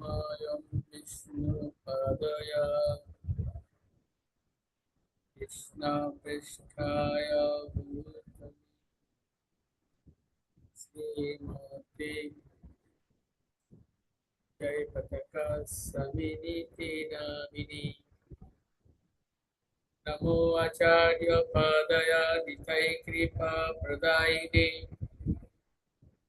नारायणं विष्णुपदय कृष्णपृष्ठाय भूतले श्रीमते जयपताका सविनीते नामिनी नमो आचार्य पादया निताय कृपा प्रदायिने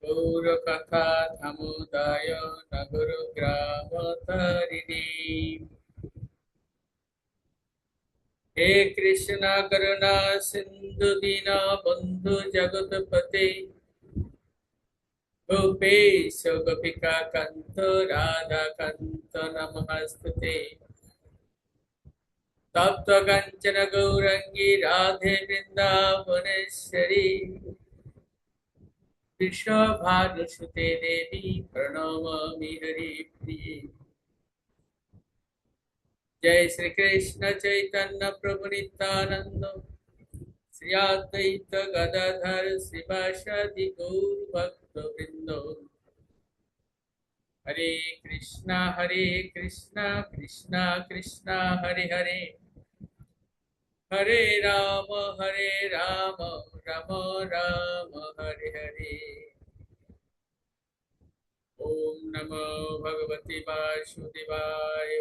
गौरकथा समुदाय नगरग्राम तारिणी हे कृष्ण करुणा सिंधु दीना बंधु जगतपते गोपेश गोपिका कांत राधा कांत नमस्ते तप्त कंचन गौरंगी राधे वृंदावनेश्वरी वृषभानुसुते देवी प्रणमामि हरिप्रिये जय श्री कृष्ण चैतन्य प्रभु नित्यानंद श्री अद्वैत गदाधर श्रीवासादि गौर भक्त वृंद हरे कृष्णा कृष्णा कृष्णा हरे हरे हरे राम राम राम हरे हरे। ओम नमो भगवते वासुदेवाय।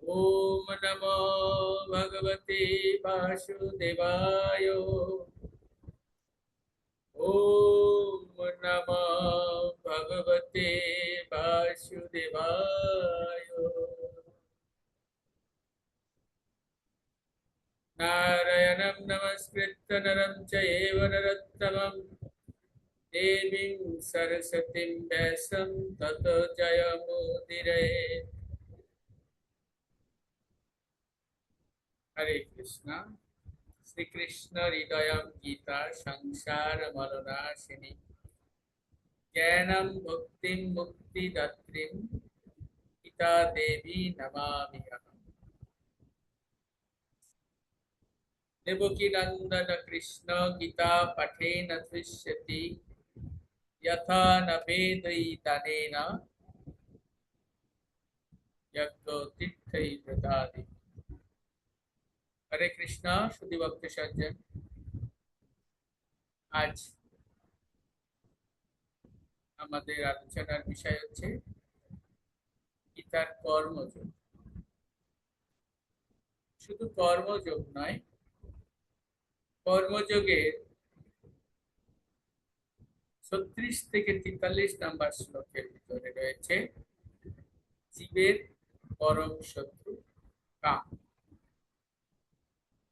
ओम नमो भगवते वासुदेवाय। ओम नमो भगवते वासुदेवाय। नारायणं नमस्कृत्य नरं चैव नरोत्तमं देवीं सरस्वतीं व्यासं ततो जयमुदीरये। हरे कृष्णा। श्री कृष्ण हृदय गीता संसार मलनाशिनी ज्ञानम भक्ति मुक्तिदात्री गीता देवी नमामि अहम्। देवकी नंदन कृष्ण गीता पठेन तुष्यति यथा न वेदयितनेन यज्ञो तीर्थै ददाति। हरे कृष्णा। शुद्धि भक्त सज्जन, आज আমাদের আলোচনার বিষয় হচ্ছে গীতার কর্মযোগ। শুধু কর্মযোগ নয়, কর্মযোগের 36 থেকে 43 নম্বর শ্লোকের ভিতরে রয়েছে জীবের পরম শত্রু কাম।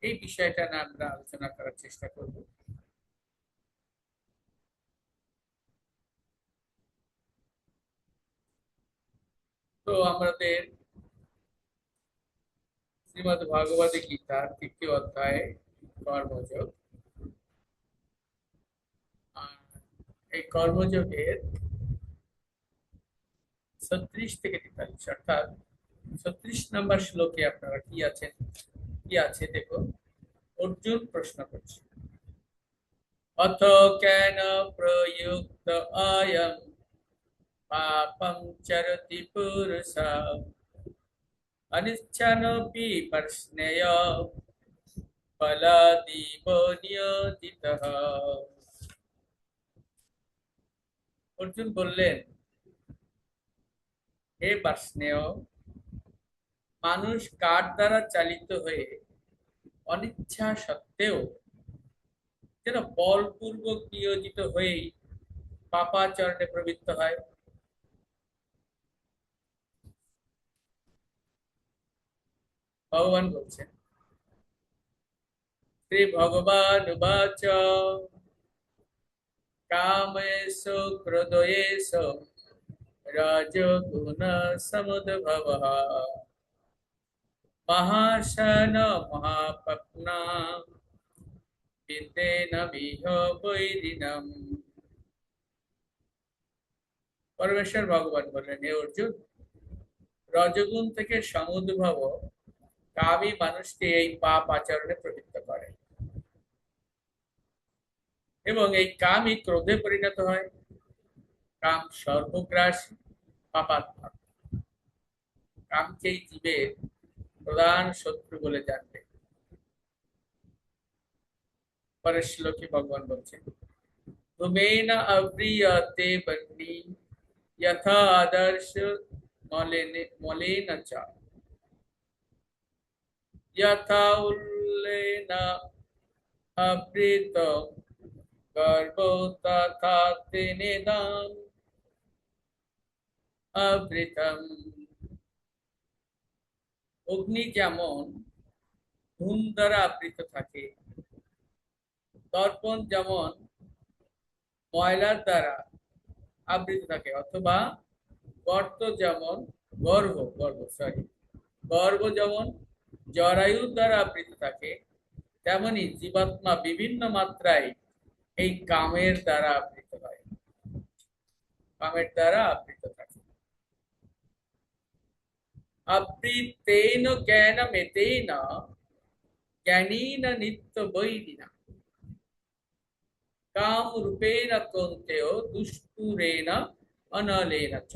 এই বিষয়টা নিয়ে আমরা আলোচনা করার চেষ্টা করব। তো আমাদের শ্রীমদ্ ভগবদ গীতার 3য় অধ্যায়ে কর্মযোগ। আর এই কর্মযোগের 36 থেকে 43 অর্থাৎ 36 নম্বর শ্লোকে আপনারা কি আছে দেখো। অর্জুন প্রশ্ন করছে, অথ কেন প্রযুক্ত আয়ম পাপম চরতি পুরুষা অনিচ্ছানপি প্রশ্নেয় ফলাদিব নিয়োজিতঃ। অর্জুন বললেন, হে বার্ষ্ণেয়, মানুষ কার দ্বারা চালিত হয়ে অনিচ্ছা সত্ত্বেও যেন বলপূর্বক নিয়োজিত হয়েই পাপাচরণে প্রবৃত্ত হয়। ভগবান বলছেন, শ্রী ভগবান উবাচ কামেষু ক্রোধয়েষু রাজগুণ সমুদ্ভবঃ মহাশন মহাপপ্না বিদ্যেন বিহ বৈরিণম। পরমেশ্বর ভগবান বললেন, হে অর্জুন, রজগুণ থেকে সমুদ্ভব কামই মানুষকে এই পাপ আচরণে প্রবৃত্ত করে এবং এই কামই ক্রোধে পরিণত হয়। কাম সর্বগ্রাসী, পাপাত্মক। কামকেই জীবের প্রধান শত্রু বলে জানবে। পরের শ্লোকে ভগবান বলছেন, ধূমেন আব্রিয়তে বহ্নি যথা আদর্শ মলেন চ যথা উল্লেন আবৃত গর্ভ তথা তেনেদাম আবৃতম। অগ্নি যেমন ধূম দ্বারা আবৃত থাকে, দর্পণ যেমন ময়লার দ্বারা আবৃত থাকে, অথবা গর্ত যেমন গর্ভ যেমন জরায়ুর দ্বারা আবৃত থাকে, তেমনি জীবাত্মা বিভিন্ন মাত্রায় এই কামের দ্বারা আবৃত হয়, কামের দ্বারা আবৃত থাকে। আবৃতেন জ্ঞানমেতেন জ্ঞানীন নিত্য বৈরিণা কাম রূপেণ কৌন্তেয় দুষ্পুরেণ অনলেন চ।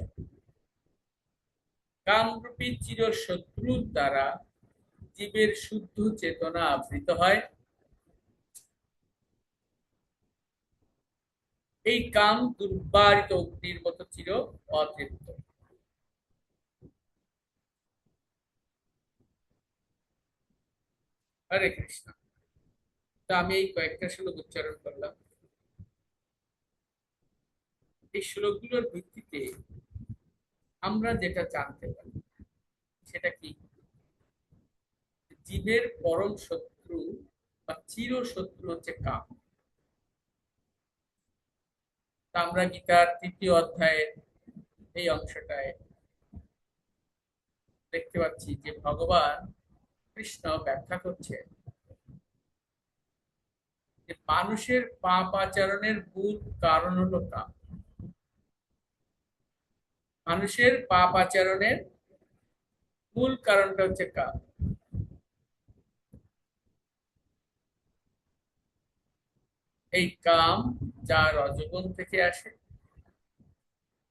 কামরূপী চির শত্রুর দ্বারা জীবের শুদ্ধ চেতনা আবৃত হয়। এই কাম দুর্বারিত অগ্নির মতো চির অতৃপ্ত। হরে কৃষ্ণ। তো আমি এই কয়েকটা শ্লোক উচ্চারণ করলাম। এই শ্লোকগুলোর ভিত্তিতে আমরা যেটা জানতে পারি সেটা কি, জীবের পরম শত্রু বা চির শত্রু হচ্ছে কাম। তা আমরা গীতার ৩য় অধ্যায়ের এই অংশটায় দেখতে পাচ্ছি যে ভগবান কৃষ্ণ ব্যাখ্যা করছে যে মানুষের পাপ আচরণের মূল কারণ হলো কাম। মানুষের পাপ আচরণের মূল কারণটা হচ্ছে কাম। এই কাম যা রজগুণ থেকে আসে,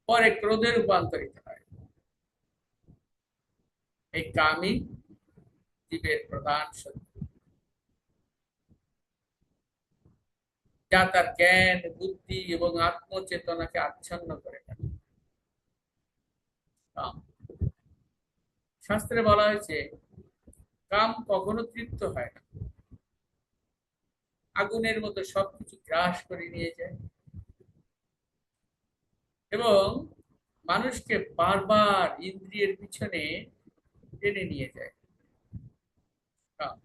পরে ক্রোধে রূপান্তরিত হয়। এই কামই জীবের প্রধান শত্রু, যা তার জ্ঞান, বুদ্ধি এবং আত্মচেতনাকে আচ্ছন্ন করে ফেলে। কাম, শাস্ত্রে বলা হয়েছে, কাম কখনো তৃপ্ত হয় না, আগুনের মতো সবকিছু গ্রাস করে নিয়ে যায় এবং মানুষকে বারবার ইন্দ্রিয়ের পিছনে টেনে নিয়ে যায়। কাম,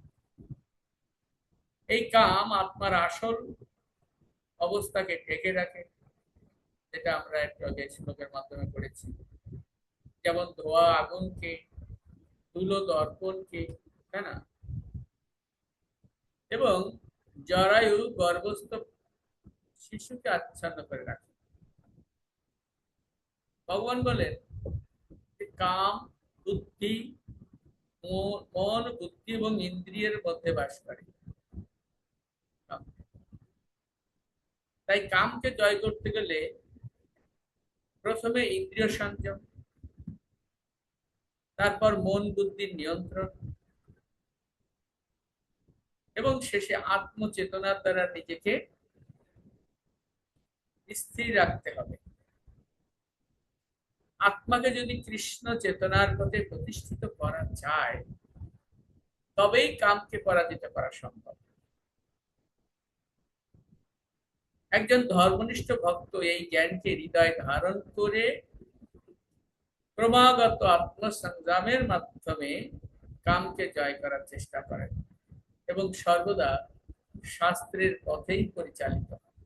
এই কাম আত্মার আসল অবস্থাকে ঢেকে রাখে, যেটা আমরা একটু আগে শ্লোকের মাধ্যমে পড়েছি। যেমন ধোয়া আগুনকে, ধুলো দর্পণকে, তাই না, এবং জরায়ু গর্ভস্থ শিশুকে আচ্ছন্ন করে রাখে। ভগবান বলেন যে কাম বুদ্ধি, মন বুদ্ধি এবং ইন্দ্রিয়ের মধ্যে বাস করে। তাই কামকে জয় করতে গেলে প্রথমে ইন্দ্রিয় সংযম, তারপর মন বুদ্ধির নিয়ন্ত্রণ এবং শেষে আত্মচেতনার দ্বারা নিজেকে স্থির রাখতে হবে। আত্মাকে যদি কৃষ্ণ চেতনার পথে প্রতিষ্ঠিত করা যায়, তবেই কামকে পরাজিত করা সম্ভব। একজন ধর্মনিষ্ঠ ভক্ত এই জ্ঞানকে হৃদয়ে ধারণ করে ক্রমাগত আত্মসংগ্রামের মাধ্যমে কামকে জয় করার চেষ্টা করেন এবং সর্বদা শাস্ত্রের পথেই পরিচালিত হয়।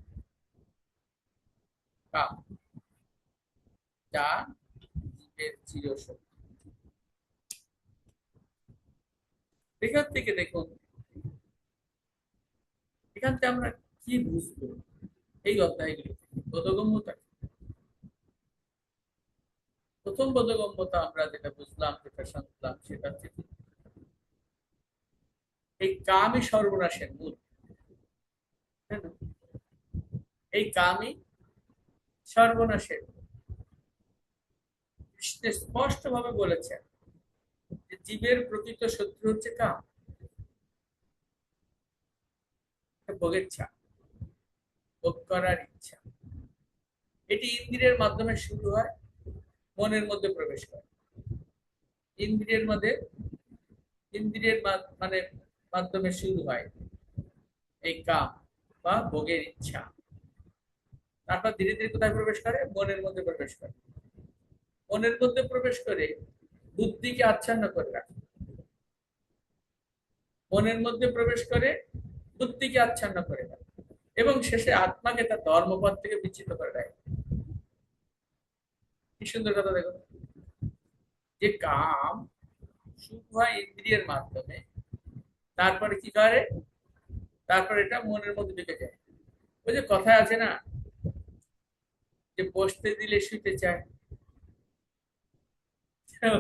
কাম, যা জীবের চিরশত্রু। এখান থেকে দেখুন, এখান থেকে আমরা কি বুঝবো এই অধ্যায়গুলো থেকে? বোধগম্যতা, প্রথম বোধগম্যতা আমরা যেটা বুঝলাম, যেটা শুনলাম, সেটা হচ্ছে এই কামই সর্বনাশের মূল। তাই না? এই কামই সর্বনাশের। স্পষ্ট ভাবে বলেছেন যে জীবের প্রকৃত শত্রু হচ্ছে কাম, ভোগের ইচ্ছা, ভোগ করার ইচ্ছা। এটি ইন্দ্রিয়ের মাধ্যমে শুরু হয়, মনের মধ্যে প্রবেশ করে। ইন্দ্রিয়ের মধ্যে মানে মাধ্যমে শুরু হয় এই কাম বা ভোগের ইচ্ছা। তারপর ধীরে ধীরে কোথায় প্রবেশ করে? মনের মধ্যে প্রবেশ করে। মনের মধ্যে প্রবেশ করে বুদ্ধিকে আচ্ছন্ন করে রাখে। মনের মধ্যে প্রবেশ করে বুদ্ধিকে আচ্ছন্ন করে রাখে এবং শেষে আত্মাকে তার ধর্মপথ থেকে বিচ্যুত করে দেয়। কি সুন্দর কথা দেখো, যে কাম শুরু হয় ইন্দ্রিয়ের মাধ্যমে, তারপরে কি করে? তারপর এটা মনের মধ্যে ঢুকে যায়। ওই যে কথায় আছে না, যে বসতে দিলে শুতে চায়। তো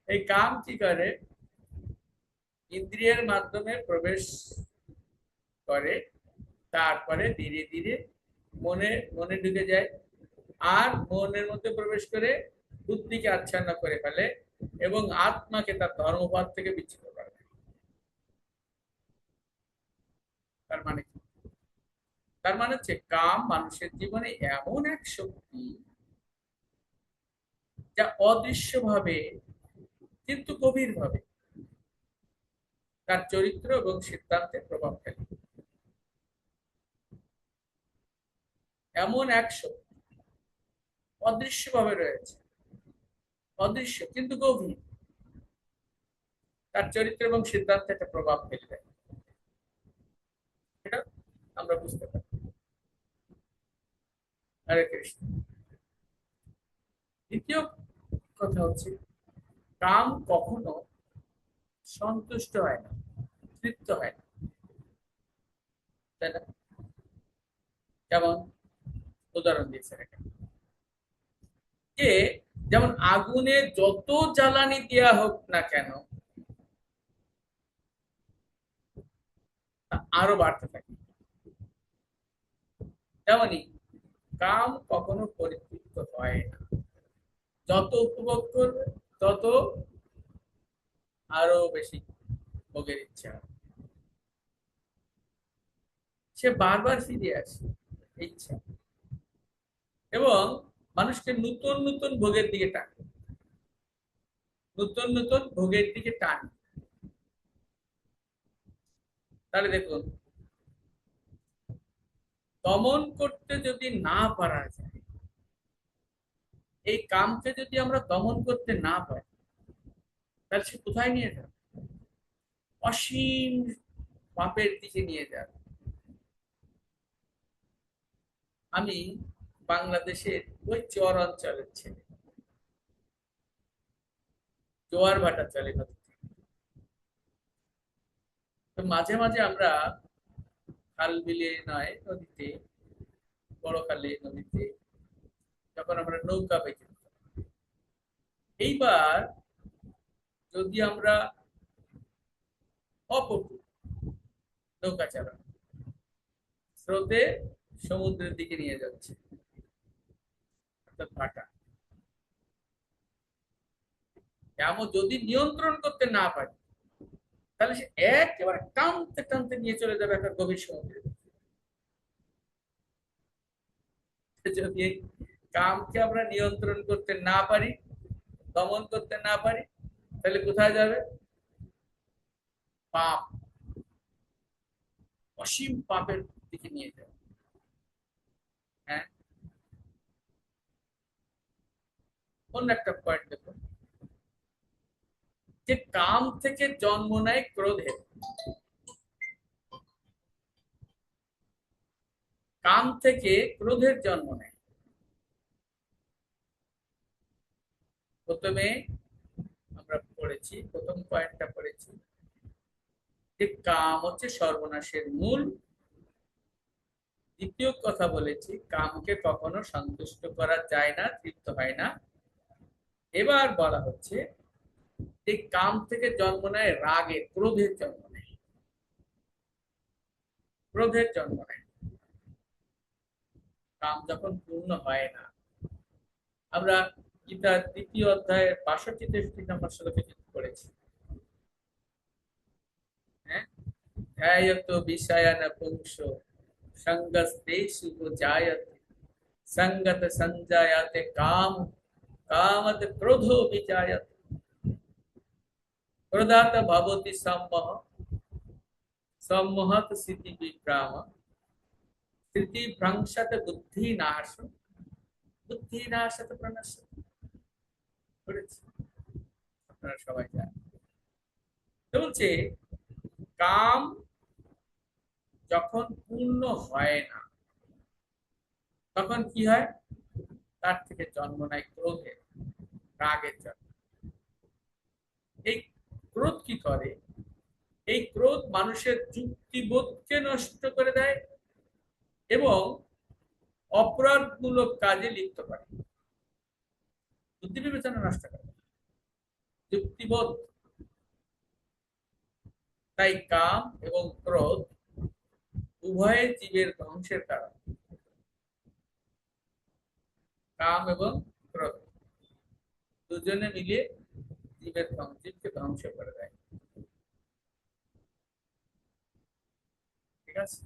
এই কাম কি করে? ইন্দ্রিয়ের মাধ্যমে প্রবেশ করে, তারপরে ধীরে ধীরে মনে মনে ঢুকে যায়, আর মনের মধ্যে প্রবেশ করে বুদ্ধিকে আচ্ছন্ন করে ফেলে এবং আত্মাকে তার ধর্মপথ থেকে বিচ্ছিন্ন করে দেয়। তার মানে কি? তার মানে হচ্ছে কাম মানুষের জীবনে এমন এক শক্তি যা অদৃশ্য ভাবে কিন্তু গভীর ভাবে তার চরিত্র এবং সিদ্ধান্তে প্রভাব ফেলে। এমন এক শক্তি অদৃশ্য ভাবে রয়েছে, অদৃশ্য কিন্তু গভীর, তার চরিত্র এবং সিদ্ধান্তে একটা প্রভাব ফেলে দেয়। এটা আমরা বুঝতে পারি। হরে কৃষ্ণ। দ্বিতীয় কথা হচ্ছে, কাম কখনো সন্তুষ্ট হয় না, তৃপ্ত হয় না, তাই না? যেমন উদাহরণ দিয়েছেন এখানে, যে যেমন আগুনে যত জ্বালানি দেওয়া হোক না কেন তা আরো বাড়তে থাকে। তেমনি কাম কখনো পরিতৃপ্ত হয় না, যত উপভোগ করবে তত আরো বেশি ভোগের ইচ্ছা হবে। সে বারবার ফিরে আসে ইচ্ছা, এবং মানুষকে নতুন নতুন ভোগের দিকে টানে, নতুন নতুন ভোগের দিকে টানে। তাহলে দেখুন, দমন করতে যদি না পারা যায়, এই কামকে যদি আমরা দমন করতে না পারি, তাহলে সে কোথায় নিয়ে যাবে? অসীম পাপের দিকে নিয়ে যাবে। আমি বাংলাদেশের ওই চর অঞ্চলের ছেলে, জোয়ার ভাটা চলে নদীতে। তো মাঝে মাঝে আমরা খাল বিলে নয়, নদীতে, বড় খালে নদীতে যখন আমরা নৌকা বেঁচে, এইবার যদি আমরা অপটু নৌকা চালানো, স্রোতে সমুদ্রের দিকে নিয়ে যাচ্ছে, অর্থাৎ ভাটা, এমন যদি নিয়ন্ত্রণ করতে না পারি, তাহলে সে একেবারে টানতে টানতে নিয়ে চলে যাবে একটা গভীর সমুদ্রে। যদি এই কামকে আমরা নিয়ন্ত্রণ করতে না পারি, দমন করতে না পারি, তাহলে কোথায় যাবে? পাপ, অসীম পাপের দিকে নিয়ে যাবে। হ্যাঁ, অন্য একটা পয়েন্ট দেখুন, যে কাম থেকে জন্ম নেয় ক্রোধের, কাম থেকে ক্রোধের জন্ম নেয়। প্রথমে আমরা পড়েছি, প্রথম পয়েন্টটা পড়েছি যে কাম হচ্ছে সর্বনাশের মূল। দ্বিতীয় কথা বলেছি, কামকে কখনো সন্তুষ্ট করা যায় না, তৃপ্ত হয় না। এবার বলা হচ্ছে যে কাম থেকে জন্ম নেয় রাগের, ক্রোধের জন্ম নেয়, ক্রোধের জন্ম নেয়। কাম যখন পূর্ণ হয় না, আমরা গীতার 2য় অধ্যায়ের 62-63 নম্বর শ্লোকে কিন্তু পড়েছি। হ্যাঁ, ধ্যায়ত বিষয়ান পুংস সঙ্গস্তেষু জায়তে সঙ্গত সঞ্জায়াতে কাম কামত ক্রোধো বিজায়তে ক্রোধাত ভবতি সম্মোহ সম্মোহত স্মৃতি বিভ্রাম স্মৃতি ভ্রংশত বুদ্ধি নাশ বুদ্ধি নাশত প্রণশ্য। পড়েছি, আপনারা সবাই জানেন। তো বলছে কাম যখন পূর্ণ হয় না তখন কি হয়, তার থেকে জন্ম নেয় ক্রোধের, রাগের জন্ম। এই ক্রোধ কি করে? এই ক্রোধ মানুষের যুক্তিবোধকে নষ্ট করে দেয় এবং অপরাধমূলক কাজে লিপ্ত করে, বুদ্ধি বিবেচনা নষ্ট করে, যুক্তিবোধ। তাই কাম এবং ক্রোধ উভয়ে জীবের ধ্বংসের কারণ। কাম এবং ক্রোধ দুজনে মিলে জীবের জীবকে ধ্বংস করে দেয়। ঠিক আছে,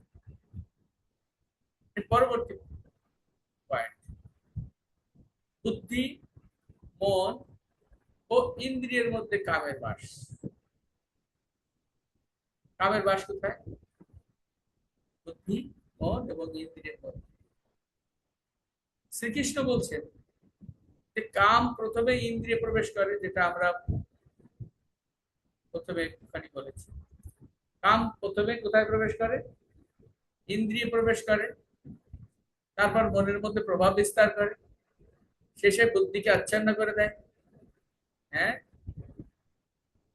পরবর্তী পয়েন্ট, বুদ্ধি, মন ও ইন্দ্রিয়ের মধ্যে কামের বাস। কামের বাস কোথায়? বুদ্ধি, মন এবং ইন্দ্রিয়ের মধ্যে। শ্রীকৃষ্ণ বলছেন যে কাম প্রথমে ইন্দ্রিয়ে প্রবেশ করে, যেটা আমরা প্রথমে একটুখানি বলেছি। কাম প্রথমে কোথায় প্রবেশ করে? ইন্দ্রিয়ে প্রবেশ করে, তারপর মনের মধ্যে প্রভাব বিস্তার করে, শেষে বুদ্ধিকে আচ্ছন্ন করে দেয়। হ্যাঁ,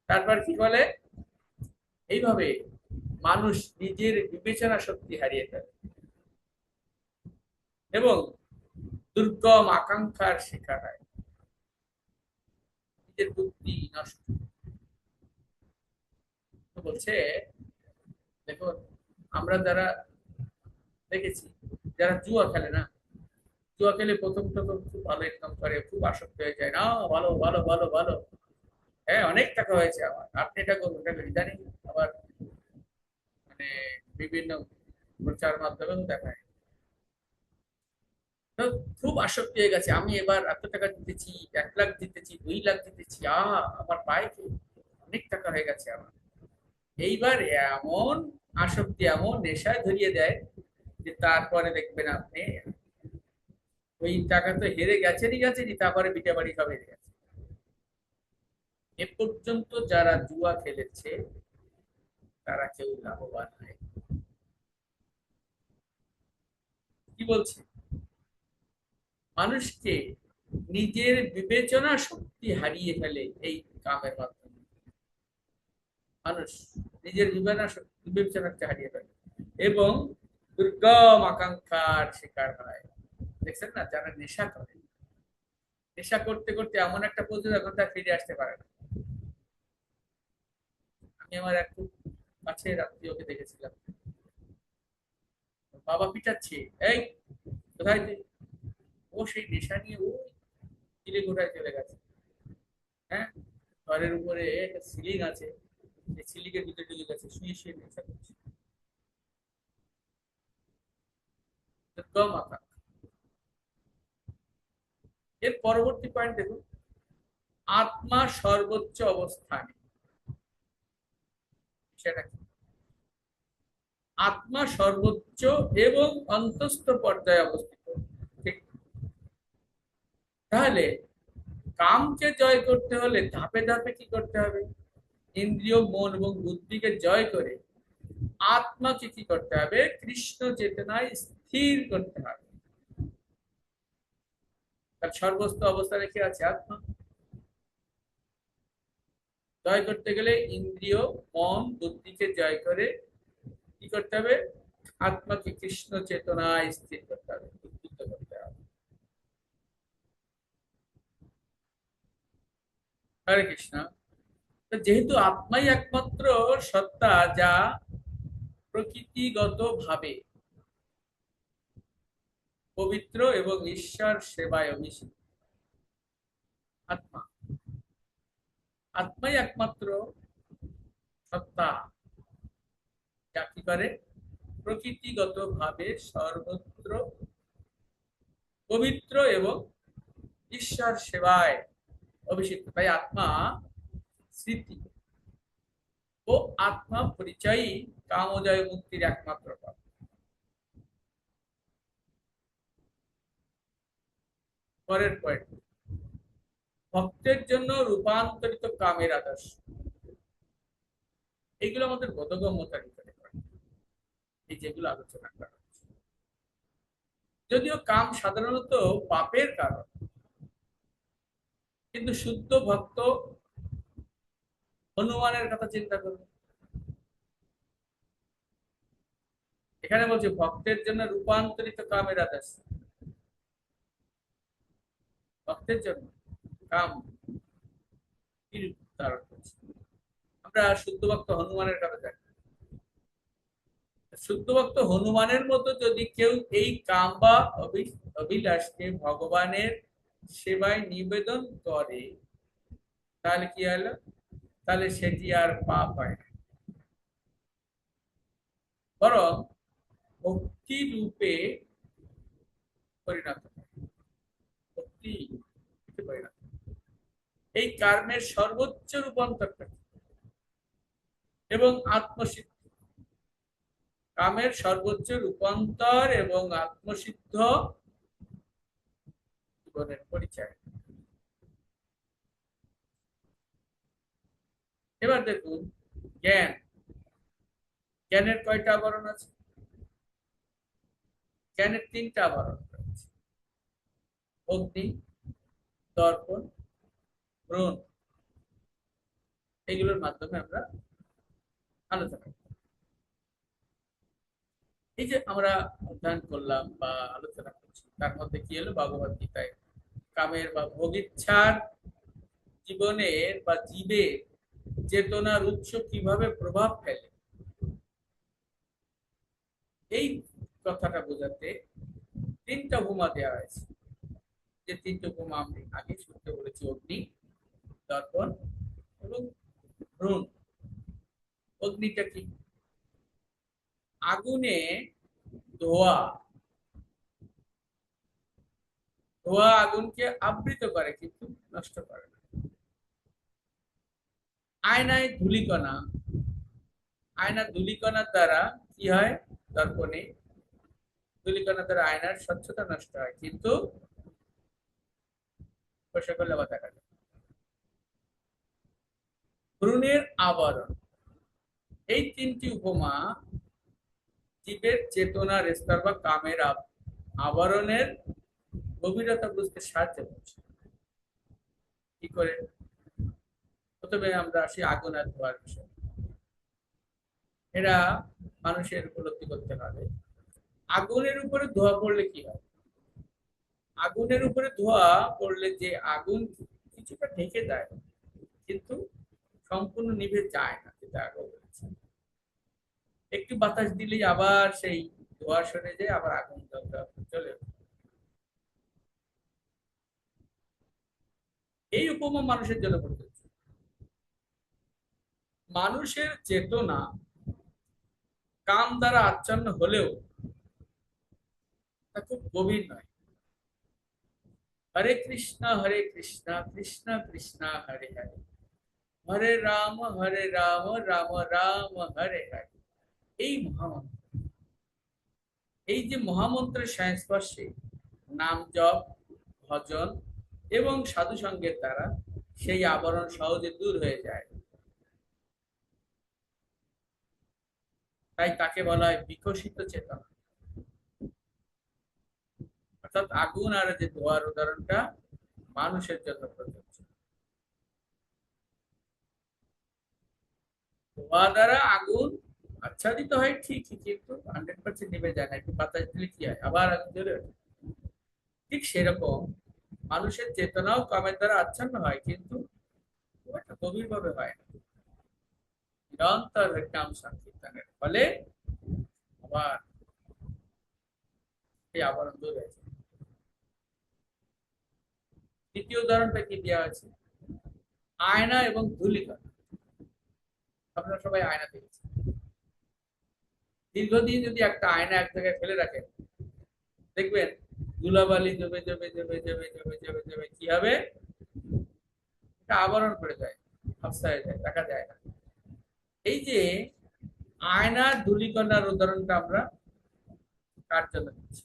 তারপর কি বলে? এইভাবে মানুষ নিজের বিবেচনা শক্তি হারিয়ে ফেলে এবং দুর্গম আকাঙ্ক্ষার শিকার হয়, নিজের বুদ্ধি নষ্ট। বলছে দেখুন, আমরা যারা দেখেছি, যারা জুয়া খেলে না, জুয়া খেলে প্রথম প্রথম খুব ভালো ইনকাম করে, খুব আসক্ত হয়ে যায়, না ভালো ভালো ভালো ভালো, হ্যাঁ অনেক টাকা হয়েছে আমার, আপনি এটা করুন এটা করুন, জানি। আবার মানে বিভিন্ন প্রচার মাধ্যমেও দেখায়, তো খুব আসক্তি হয়ে গেছে, আমি এবার এত টাকা দিতেছি, 1 লাখ দিতেছি, 2 লাখ দিতেছি, আমার পায়ে কি অনেক টাকা হয়ে গেছে আমার। এইবার এমন আসক্তি, এমন নেশায় ধরিয়ে দেয় যে তারপরে দেখবেন আপনি ওই টাকা তো হেরে গেছেনই গেছেনই, তারপরে বিটে বাড়ি সব হেরে গেছে। এ পর্যন্ত যারা জুয়া খেলেছে তারা কেউ লাভবান হয়। কি বলছে? মানুষকে নিজের বিবেচনা শক্তি হারিয়ে ফেলে এই কামের মাধ্যমে। মানুষ নিজের বিবেচনাকে হারিয়ে ফেলে এবং দুর্গম আকাঙ্ক্ষার শিকার হয়। দেখছেন না, যারা নেশা করে, নেশা করতে করতে এমন একটা পর্যায়ে এখন তার ফিরে আসতে পারে না। আমি আমার এক খুব কাছের আত্মীয়কে দেখেছিলাম, বাবা পিটাচ্ছে, এই কোথায় তুই? ও সেই নেশা নিয়ে ও চিলে কোথায় চলে গেছে। হ্যাঁ, ঘরের উপরে একটা সিলিং আছে, সেই সিলিংয়ের ভিতরে ঢুকে গেছে, শুয়ে শুয়ে নেশা করছে। দুর্গম আকাঙ্ক্ষা। এর পরবর্তী পয়েন্ট দেখুন, আত্মা সর্বোচ্চ অবস্থানে। সেটা কি? আত্মা সর্বোচ্চ এবং অন্তস্থ পর্যায়ে অবস্থিত। ঠিক, তাহলে কামকে জয় করতে হলে ধাপে ধাপে কি করতে হবে? ইন্দ্রিয়, মন এবং বুদ্ধিকে জয় করে আত্মাকে কি করতে হবে? কৃষ্ণ চেতনায় স্থির করতে হবে। তার সর্বোচ্চ অবস্থানে কি আছে? আত্মা। জয় করতে গেলে ইন্দ্রিয়, মন, বুদ্ধিকে জয় করে কি করতে হবে? আত্মাকে কৃষ্ণ চেতনায় স্থির করতে হবে, উদ্বুদ্ধ করতে হবে। হরে কৃষ্ণ। তো যেহেতু আত্মাই একমাত্র সত্তা যা প্রকৃতিগত ভাবে পবিত্র এবং ঈশ্বর সেবায় অভিষিক্ত, আত্মা, আত্মাই একমাত্র সত্তা যা কি করে প্রকৃতিগত ভাবে সর্বত্র পবিত্র এবং ঈশ্বর সেবায় অভিষিক্ত। তাই আত্মা স্মৃতি ও আত্মা পরিচয়ই কামজয় মুক্তির একমাত্র পথ। পরের পয়েন্ট, ভক্তের জন্য রূপান্তরিত কামের আদর্শ। এগুলো আমাদের বোধগম্যতার ভিতরে পড়ে, এই যেগুলো আলোচনা করা হচ্ছে। যদিও কাম সাধারণত পাপের কারণ, কিন্তু শুদ্ধ ভক্ত হনুমানের কথা চিন্তা করুন। এখানে বলছে ভক্তের জন্য রূপান্তরিত কামের আদেশ। ভক্তের জন্য কাম কি রূপ ধারণ করছে? আমরা শুদ্ধ ভক্ত হনুমানের কথা জানি। শুদ্ধ ভক্ত হনুমানের মতো যদি কেউ এই কাম বা অভিলাষকে ভগবানের সেবায় নিবেদন করে, তাহলে কি হলো? তাহলে সেটি আর পাপ হয় না, বরং ভক্তি রূপে পরিণত হয়। ভক্তি পরিণত, এই কর্মের সর্বোচ্চ রূপান্তরটা এবং আত্মসিদ্ধ, কামের সর্বোচ্চ রূপান্তর এবং আত্মসিদ্ধ জীবনের পরিচয়। এবার দেখুন জ্ঞান, জ্ঞানের কয়টা আবরণ আছে? জ্ঞানের তিনটা আবরণ রয়েছে, অগ্নি, দর্পণ, ভ্রূণ। এগুলোর মাধ্যমে আমরা আলোচনা করি। এই যে আমরা অধ্যয়ন করলাম বা আলোচনা করছি, তার মধ্যে কি হলো? ভগবত গীতায় কামের বা ভোগিচ্ছার জীবনের বা জীবের চেতনার উৎস কিভাবে প্রভাব ফেলে, এই কথাটা বোঝাতে তিনটা উপমা দেওয়া হয়েছে। যে তিনটা উপমা আমি আগে শুনতে বলেছি, অগ্নি, দর্পণ এবং ভ্রূণ। অগ্নিটা কি? আগুনে ধোয়া, ধোয়া আগুনকে আবৃত করে কিন্তু নষ্ট করে না। আয়নায় ধূলিকণা, আয়নার ধূলিকণার দ্বারা কি হয়? দর্পণে ধূলিকণার দ্বারা আয়নার স্বচ্ছতা নষ্ট হয়, কিন্তু পরিষ্কার করলে আবার দেখা যায়। ভ্রূণের আবরণ, এই তিনটি উপমা জীবের চেতনার স্তর বা কামের আবরণের গভীরতা বুঝতে সাহায্য করছে। কি করে? প্রথমে আমরা আসি আগুন আর ধোঁয়ার বিষয়। এরা মানুষের উপলব্ধি করতে হবে। আগুনের উপরে ধোঁয়া পড়লে কি হয়? আগুনের উপরে ধোঁয়া পড়লে যে আগুন কিছুটা ঢেকে যায়, কিন্তু সম্পূর্ণ নিভে যায় না, যেটা আগে বলেছি। একটু বাতাস দিলেই আবার সেই ধোঁয়া সরে যায়, আবার আগুন জ্বলতে চলে। এই উপমা মানুষের জন্য প্রযোজ্য। মানুষের চেতনা কাম দ্বারা আচ্ছন্ন হলেও তা খুব গভীর নয়। হরে কৃষ্ণ কৃষ্ণ কৃষ্ণ হরে হরে, হরে রাম রাম রাম হরে হরে। এই মহামন্ত্র, এই যে মহামন্ত্রের সংস্পর্শে নাম জপ, ভজন এবং সাধু সঙ্গের দ্বারা সেই আবরণ সহজে দূর হয়ে যায়। তাই তাকে বলা হয় বিকশিত চেতনা। অর্থাৎ আগুন আর যে ধোঁয়ার উদাহরণটা মানুষের জন্য প্রযোজ্য। ধোঁয়া দ্বারা আগুন আচ্ছাদিত হয় ঠিকই, কিন্তু 100% নিভে যায় না। একটু বাতাস দিলে কি হয়? আবার আগুন জ্বলে ওঠে। ঠিক সেরকম মানুষের চেতনাও কামের দ্বারা আচ্ছন্ন হয়, কিন্তু খুব একটা গভীর ভাবে হয় না। নিরন্তর হরিনাম সংকীর্তনের ফলে আবার সেই আবরণ দূর হয়ে যায়। দ্বিতীয় উদাহরণটা কি দেওয়া আছে? আয়না এবং ধূলিকণা। আপনারা সবাই আয়না দেখেছেন। দীর্ঘদিন যদি একটা আয়না এক জায়গায় ফেলে রাখেন, দেখবেন ধুলাবালি জমে জমে জমে জমে জমে জমে জমে কি হবে, এটা আবরণ করে যায়, আবছা হয়ে যায়, দেখা যায় না। এই যে আয়না ধূলিকণার উদাহরণটা আমরা কার জন্য দিচ্ছি?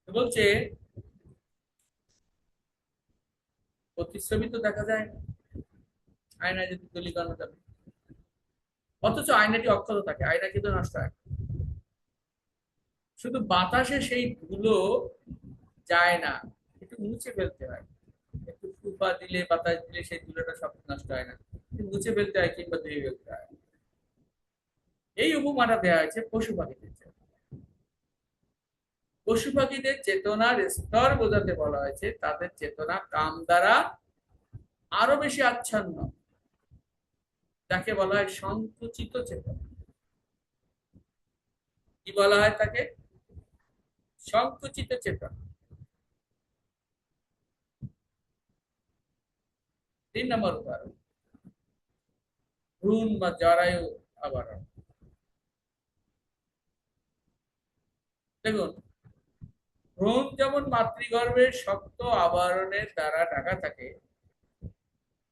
বলছে প্রতিচ্ছবি তো দেখা যায় না, আয়নায় যদি ধূলিকণা যাবে, অথচ আয়নাটি অক্ষত থাকে, আয়না কিন্তু নষ্ট হয় না। শুধু বাতাসে সেই ধুলো যায় না, একটু মুছে ফেলতে হয়, একটু ফুফা দিলে বাতাস দিলে সেই ধুলোটা সব নষ্ট হয় না, মুছে ফেলতে হয় কিংবা ধুয়ে ফেলতে হয়। এই উপমাটা দেওয়া হয়েছে পশু পাখিদের জন্য। পশু পাখিদের চেতনার স্তর বোঝাতে বলা হয়েছে তাদের চেতনা কাম দ্বারা আরো বেশি আচ্ছন্ন, যাকে বলা হয় সংকুচিত চেতনা। কি বলা হয় তাকে? সংকুচিত চেতনা। 3 নম্বর উদাহরণ, ভ্রূণ বা জরায়ু আবরণ। দেখুন, ভ্রূণ যেমন মাতৃগর্ভের শক্ত আবরণের দ্বারা ঢাকা থাকে,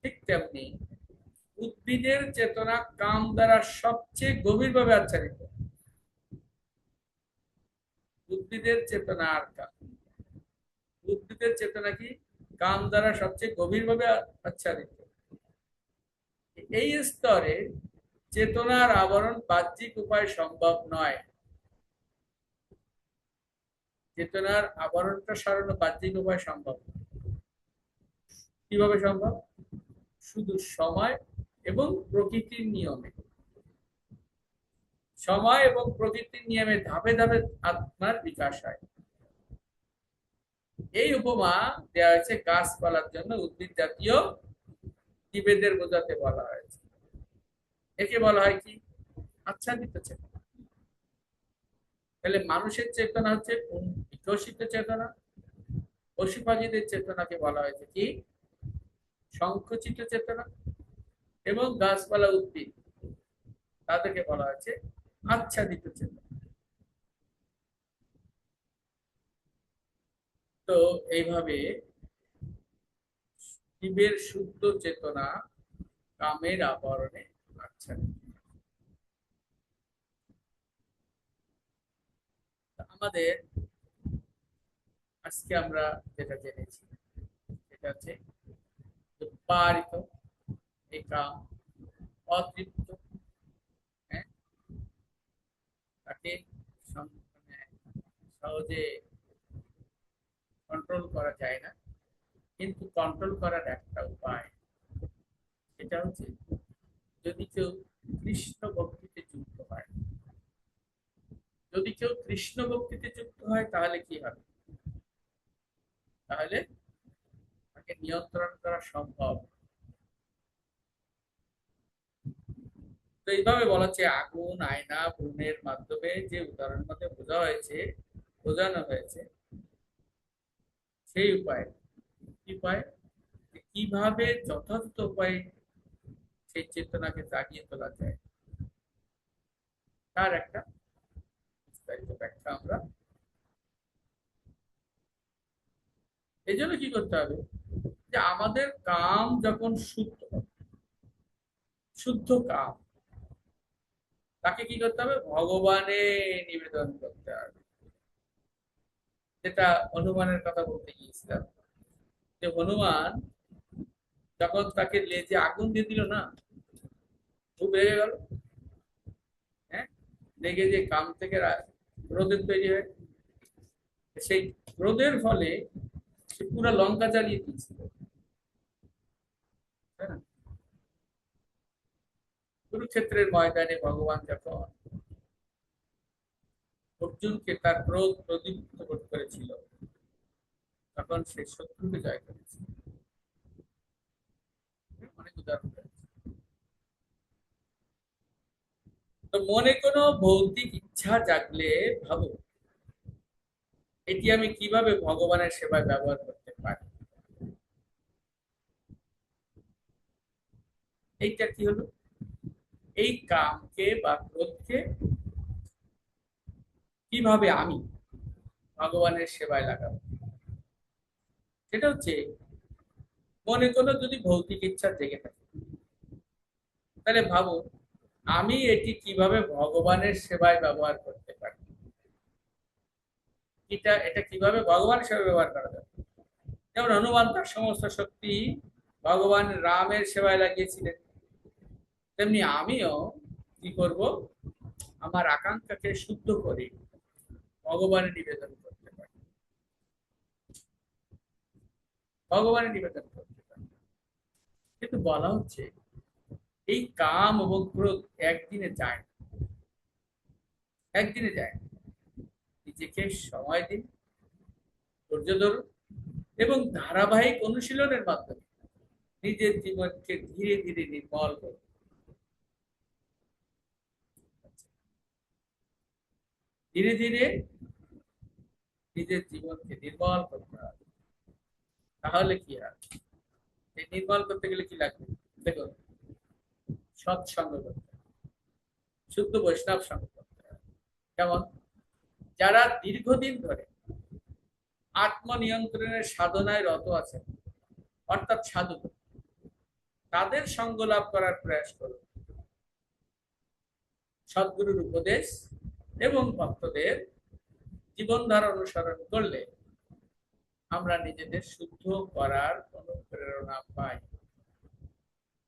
ঠিক তেমনি উদ্ভিদের চেতনা কাম দ্বারা সবচেয়ে গভীরভাবে আচ্ছাদিত। উদ্ভিদের চেতনা আর কাম, উদ্ভিদের চেতনা কি? কাম দ্বারা সবচেয়ে গভীরভাবে আচ্ছাদিত। এই স্তরে চেতনার আবরণ বাহ্যিক উপায় সম্ভব নয়। চেতনার আবরণটা সরানো বাহ্যিক উপায় সম্ভব। কিভাবে সম্ভব? শুধু সময় এবং প্রকৃতির নিয়মে। সময় এবং প্রকৃতির নিয়মে ধাপে ধাপে আত্মার বিকাশ হয়। এই উপমা দেওয়া হয়েছে গাছপালার জন্য উদ্ভিদ জাতীয় জীবেদের বোঝাতে বলা হয়েছে। একে বলা হয় কি? আচ্ছাদিত চেতনা। তাহলে মানুষের চেতনা হচ্ছে বিকশিত চেতনা, পশু পাখিদের চেতনাকে বলা হয়েছে কি? সংকুচিত চেতনা, এবং গাছপালা উদ্ভিদ তাদেরকে বলা হয়েছে আচ্ছাদিত চেতনা। তো এইভাবে জীবের শুদ্ধ চেতনা কামের আবরণে আচ্ছাদিত। আমাদের আজকে আমরা যেটা জেনেছি সেটা হচ্ছে পারিত এই কাম, অতৃপ্ত, হ্যাঁ, তাকে মানে সহজে কন্ট্রোল করা যায় না, কিন্তু কন্ট্রোল করার একটা উপায়, সেটা হচ্ছে যদি কেউ কৃষ্ণ ভক্তিতে যুক্ত হয়। যদি কেউ কৃষ্ণ ভক্তিতে যুক্ত হয় তাহলে কি হবে? তাহলে তাকে নিয়ন্ত্রণ করা সম্ভব। তো এইভাবে বলা হচ্ছে আগুন, আয়না, ভ্রূণের মাধ্যমে যে উদাহরণের মধ্যে বোঝানো হয়েছে সেই উপায়, উপায় কিভাবে যথাযথ উপায়ে সেই চেতনাকে জাগিয়ে তোলা যায়, তার একটা বিস্তারিত ব্যাখ্যা আমরা। এই জন্য কি করতে হবে? যে আমাদের কাম যখন শুদ্ধ শুদ্ধ কাম, তাকে কি করতে হবে? ভগবানে নিবেদন করতে হবে। যেটা হনুমানের কথা বলতে গিয়েছিলাম, যে হনুমান যখন তাকে লেজে আগুন দিয়ে দিল না, খুব রেগে গেল। হ্যাঁ, রেগে যে কাম থেকে ক্রোধের তৈরি হয়, সেই ক্রোধের ফলে সে পুরো লঙ্কা জ্বালিয়ে দিয়েছিল, তাই না? কুরুক্ষেত্রের ময়দানে ভগবান যখন অর্জুনকে তার ক্রোধ প্রদীপ্ত করেছিল, তখন সে শত্রুকে জয় করেছে। অনেক উদাহরণ রয়েছে। তো মনে কোনো ভৌতিক ইচ্ছা জাগলে ভাবো, এটি আমি কিভাবে ভগবানের সেবায় ব্যবহার করতে পারি। এইটা কি হলো? এই কামকে বা ক্রোধকে কিভাবে আমি ভগবানের সেবায় লাগাবো, সেটা হচ্ছে মনে কোনো যদি ভৌতিক ইচ্ছা জেগে থাকে, তাহলে ভাবো আমি এটি কিভাবে ভগবানের সেবায় ব্যবহার করতে পারি। এটা কিভাবে ভগবানের সেবায় ব্যবহার করা যাবে? যেমন হনুমান তার সমস্ত শক্তি ভগবান রামের সেবায় লাগিয়েছিলেন, তেমনি আমিও কি করব, আমার আকাঙ্ক্ষাকে শুদ্ধ করে ভগবানের নিবেদন করতে পারি, ভগবানের নিবেদন করতে পারি। কিন্তু বলা হচ্ছে এই কাম এবং ক্রোধ একদিনে যায় না, একদিনে যায় না। নিজেকে সময় দিন, ধৈর্য ধরুন এবং ধারাবাহিক অনুশীলনের মাধ্যমে নিজের জীবনকে ধীরে ধীরে নির্মল করুন। ধীরে ধীরে নিজের জীবনকে নির্মল করতে হবে। তাহলে কি হয়? এই নির্মল করতে গেলে কি লাগবে? দেখুন, সৎসঙ্গ করতে হবে, শুদ্ধ বৈষ্ণব সঙ্গ করতে হবে। যেমন যারা দীর্ঘদিন ধরে আত্মনিয়ন্ত্রণের সাধনায় রত আছেন, অর্থাৎ সাধু, তাদের সঙ্গ লাভ করার প্রয়াস করুন। সদ্গুরুর উপদেশ এবং ভক্তদের জীবনধারা অনুসরণ করলে আমরা নিজেদের শুদ্ধ করার অনুপ্রেরণা পাই।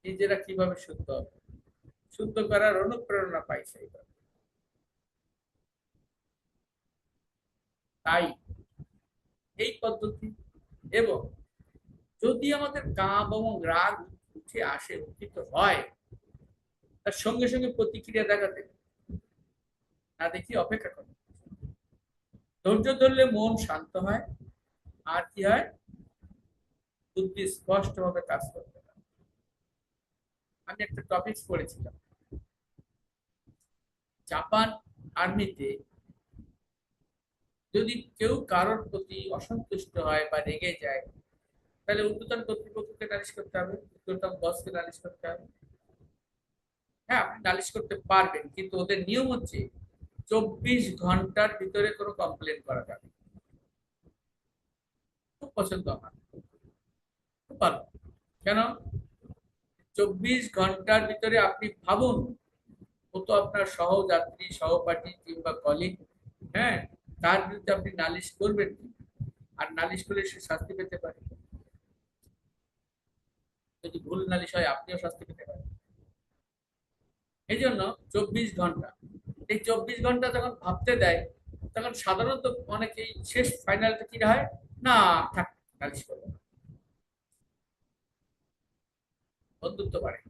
নিজেরা কিভাবে শুদ্ধ হবে, শুদ্ধ করার অনুপ্রেরণা পাই সেইভাবে। তাই এই পদ্ধতি, এবং যদি আমাদের কাম এবং রাগ উঠে আসে, উত্থিত হয়, তার সঙ্গে সঙ্গে প্রতিক্রিয়া দেখাতে না দেখি অপেক্ষা করে ধৈর্য ধরলে মন শান্ত হয়, আর কি হয়, বুদ্ধি স্পষ্ট ভাবে কাজ করতে পারে। আমি একটা টপিক পড়েছিলাম, জাপান আর্মিতে যদি কেউ কারোর প্রতি অসন্তুষ্ট হয় বা রেগে যায়, তাহলে ঊর্ধ্বতন কর্তৃপক্ষকে নালিশ করতে হবে, ঊর্ধ্বতন বসকে নালিশ করতে হবে। হ্যাঁ, আপনি নালিশ করতে পারবেন, কিন্তু ওদের নিয়ম হচ্ছে 24 ঘন্টার ভিতরে কোনো কমপ্লেন করা যাবে। খুব পছন্দ আমার, খুব ভালো। কেন? 24 ঘন্টার ভিতরে আপনি ভাবুন, ও তো আপনার সহযাত্রী, সহপাঠী কিংবা কলিগ, হ্যাঁ, তার বিরুদ্ধে আপনি নালিশ করবেন কি? আর নালিশ করলে সে শাস্তি পেতে পারে, যদি ভুল নালিশ হয় আপনিও শাস্তি পেতে পারেন। এই জন্য 24 ঘন্টা, এই 24 ঘন্টা যখন ভাবতে দেয়, তখন সাধারণত অনেকেই শেষ ফাইনালটা কি হয়, না থাক, নালিশ করবো না, বন্ধুত্ব বাড়ে,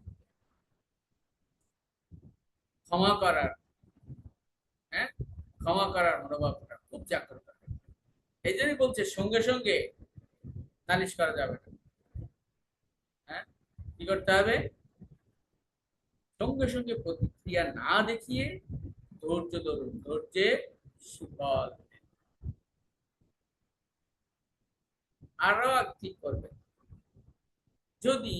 ক্ষমা করার, হ্যাঁ, ক্ষমা করার মনোভাবটা খুব জাগ্রত হয়। এই জন্যই বলছে সঙ্গে সঙ্গে নালিশ করা যাবে না। হ্যাঁ, কি করতে হবে? সঙ্গে সঙ্গে প্রতিক্রিয়া না দেখিয়ে ধৈর্য ধরুন, ধৈর্যে সুফল। আরো কি করবে, যদি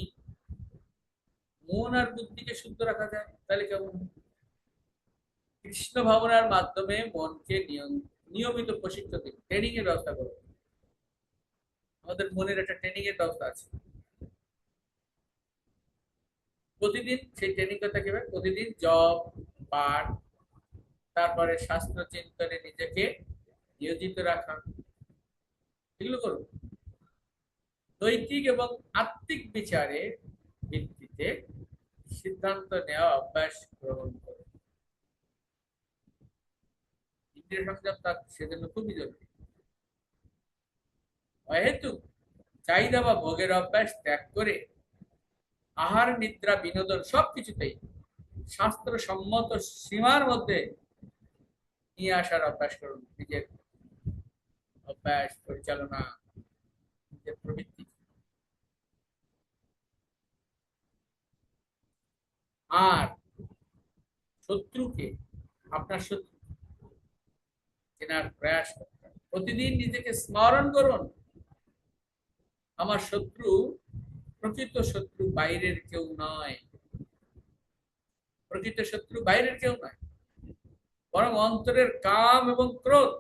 মন আর বুদ্ধিকে শুদ্ধ রাখা যায় তাহলে কেমন? কৃষ্ণ ভাবনার মাধ্যমে মনকে নিয়মিত প্রশিক্ষণ দিন, ট্রেনিং এর ব্যবস্থা করুন। আমাদের মনের একটা ট্রেনিং এর ব্যবস্থা আছে, প্রতিদিন সেই ট্রেনিং করতে হবে। প্রতিদিন জপ, পাঠ, তারপরে শাস্ত্র চিন্তনে নিজেকে নিয়োজিত রাখা, এগুলো করুন। নৈতিক এবং আত্মিক বিচারে ভিত্তিতে সিদ্ধান্ত নেওয়া অভ্যাস গ্রহণ করুন। ইন্দ্রিয় সংযম তার সেজন্য খুবই জরুরি। অহেতুক চাহিদা বা ভোগের অভ্যাস ত্যাগ করে আহার, নিদ্রা, বিনোদন সবকিছুতেই শাস্ত্রসম্মত সীমার মধ্যে নিয়ে আসার অভ্যাস করুন। নিজের অভ্যাস পরিচালনা, নিজের প্রবৃত্তি। আর শত্রুকে, আপনার শত্রু চেনার প্রয়াস করতে হবে। প্রতিদিন নিজেকে স্মরণ করুন, আমার শত্রু, প্রকৃত শত্রু বাইরের কেউ নয়, প্রকৃত শত্রু বাইরের কেউ নয়, বরং অন্তরের কাম এবং ক্রোধ।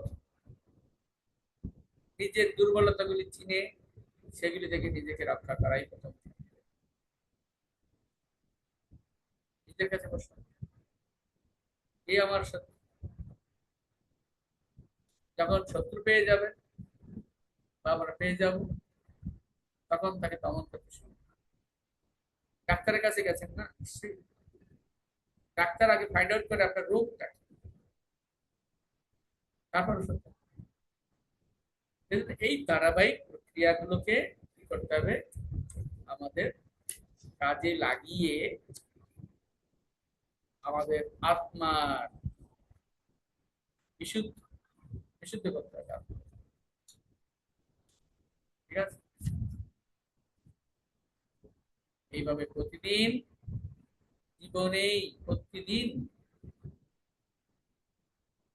নিজের দুর্বলতাগুলি চিনে সেগুলি থেকে নিজেকে রক্ষা করাই প্রথম। নিজের কাছে প্রশ্ন, কে আমার শত্রু? যখন শত্রু পেয়ে যাবে বা আমরা পেয়ে যাব, তখন তাকে দমন করতে শুরু। ডাক্তারের কাছে গেছেন না নিশ্চয়ই, ডাক্তার আগে ফাইন্ড আউট করে আপনার রোগটা, তারপর ওষুধ দেয়। এই ধারাবাহিক প্রক্রিয়াগুলোকে কি করতে হবে, আমাদের কাজে লাগিয়ে আমাদের আত্মার বিশুদ্ধ বিশুদ্ধ করতে হবে। ঠিক আছে, এইভাবে প্রতিদিন জীবনেই প্রতিদিন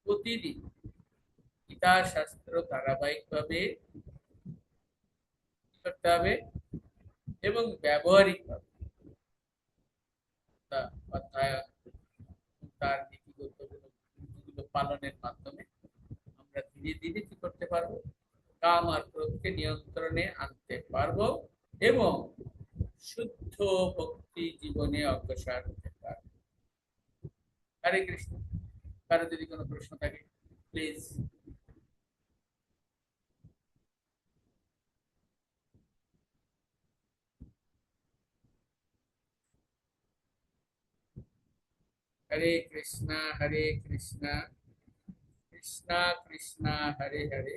প্রতিদিন গীতা শাস্ত্র ধারাবাহিক ভাবে করতে হবে এবং ব্যবহারিক ভাবে অধ্যায়ন, তার নীতিগত নীতিগুলো পালনের মাধ্যমে আমরা ধীরে ধীরে কি করতে পারবো, কাম আর ক্রোধকে নিয়ন্ত্রণে আনতে পারবো এবং শুদ্ধ ভক্তি জীবনে অগ্রসর হতে পারবো। হরে কৃষ্ণ। কারো যদি কোনো প্রশ্ন থাকে প্লিজ। হরে কৃষ্ণ কৃষ্ণ কৃষ্ণ হরে হরে,